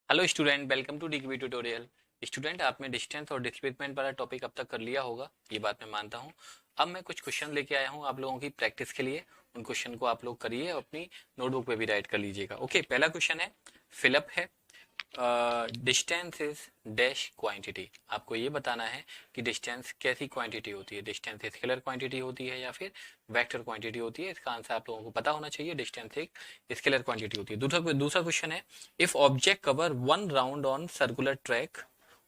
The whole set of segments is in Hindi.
Hello student, welcome to DKB tutorial. Student, आपने डिस्टेंस और डिस्प्लेसमेंट वाला टॉपिक अब तक कर लिया होगा, ये बात मैं मानता हूँ। अब मैं कुछ क्वेश्चन लेके आया हूँ आप लोगों की प्रैक्टिस के लिए। उन क्वेश्चन को आप लोग करिए, अपनी नोटबुक पे भी राइट कर लीजिएगा। ओके, पहला क्वेश्चन है, फिलअप है। Distance is dash quantity. आपको ये बताना है कि डिस्टेंस कैसी क्वांटिटी होती है। डिस्टेंस स्केलर क्वांटिटी होती है या फिर वेक्टर क्वांटिटी होती है। इसका आंसर आप लोगों को पता होना चाहिए। डिस्टेंस एक स्केलर क्वांटिटी होती है। दूसरा दूसरा क्वेश्चन है, if object cover one round on circular track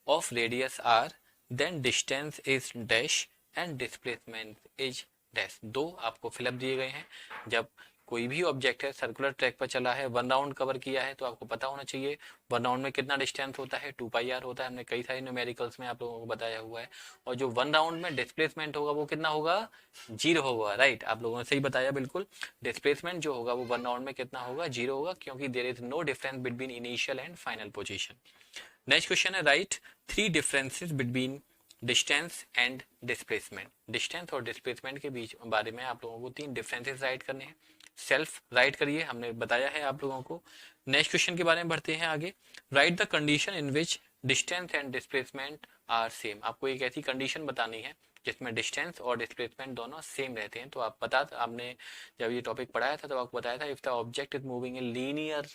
of radius R, then distance is dash and displacement is dash. दो आपको फिलअप दिए गए हैं। जब कोई भी ऑब्जेक्ट है सर्कुलर ट्रैक पर चला है, वन राउंड कवर किया है, तो आपको पता होना चाहिए वन राउंड में कितना डिस्टेंस होता है, 2 पाई आर होता है। हमने कई सारे न्यूमेरिकल्स में आप लोगों को बताया हुआ है। और जो वन राउंड में डिस्प्लेसमेंट होगा वो कितना होगा, 0 होगा। राइट, आप लोगों ने सही बताया बिल्कुल। डिस्प्लेसमेंट जो होगा वो वन राउंड में कितना होगा, 0 होगा, क्योंकि there is no difference between initial and final position. Next question है, right three differences between distance and displacement. Distance और डिस्प्लेसमेंट के बीच बारे में आप लोगों को 3 डिफरेंसेस राइट करने हैं। सेल्फ राइट करिए, हमने बताया है आप लोगों को। नेक्स्ट क्वेश्चन के बारे में बढ़ते हैं आगे। Write the condition in which distance and displacement are same. आपको एक ऐसी कंडीशन बतानी है जिसमें डिस्टेंस और डिस्प्लेसमेंट दोनों सेम रहते हैं। तो आपने जब ये टॉपिक पढ़ाया था तो आपको बताया था, if the object is moving in linear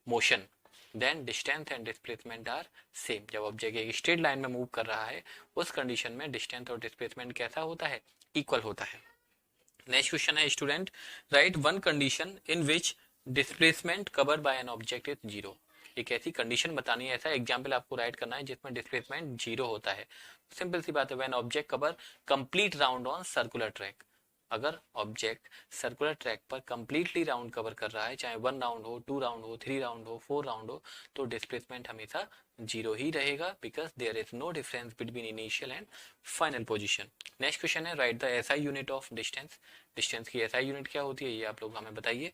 motion then distance and displacement are same. जब ऑब्जेक्ट एक स्ट्रेट लाइन में मूव कर रहा है, उस कंडीशन में डिस्टेंस और डिस्प्लेसमेंट कैसा होता है, इक्वल होता है। नेक्स्ट क्वेश्चन है, student right one condition in which displacement covered by an object is 0। एक ऐसी कंडीशन बतानी है, ऐसा एग्जाम्पल आपको राइट करना है जिसमें डिस्प्लेसमेंट 0 होता है। सिंपल सी बात है, when object cover complete round on circular track. अगर ऑब्जेक्ट सर्कुलर ट्रैक पर कंप्लीटली राउंड कवर कर रहा है, चाहे 1 राउंड हो, 2 राउंड हो, 3 राउंड हो, 4 राउंड हो, तो डिस्प्लेसमेंट हमेशा 0 ही रहेगा, because there is no difference between initial and final position. Next question है, right the SI unit of distance. Distance की एसआई यूनिट क्या होती है, ये आप लोग हमें बताइए।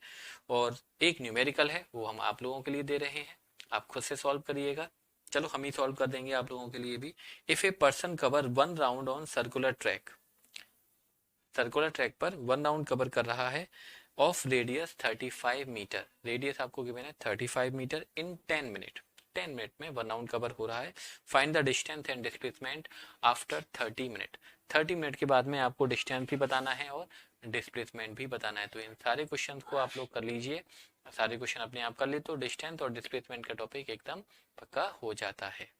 और एक न्यूमेरिकल है, वो हम आप लोगों के लिए दे रहे हैं, आप खुद से सॉल्व करिएगा। चलो हम ही सॉल्व कर देंगे आप लोगों के लिए भी। If a person cover 1 round on circular track, circular track पर 1 राउंड कवर कर रहा है, ऑफ रेडियस 35 मीटर। रेडियस आपको गिवन है 35 मीटर इन 10 मिनट। 10 मिनट में 1 राउंड कवर हो रहा है। Find the distance and displacement after 30 minute. 30 minute के बाद में आपको डिस्टेंस भी बताना है और डिस्प्लेसमेंट भी बताना है। तो इन सारे क्वेश्चन को आप लोग कर लीजिए। सारे क्वेश्चन अपने आप कर ले तो डिस्टेंस और डिस्प्लेसमेंट का टॉपिक एकदम पक्का हो जाता है।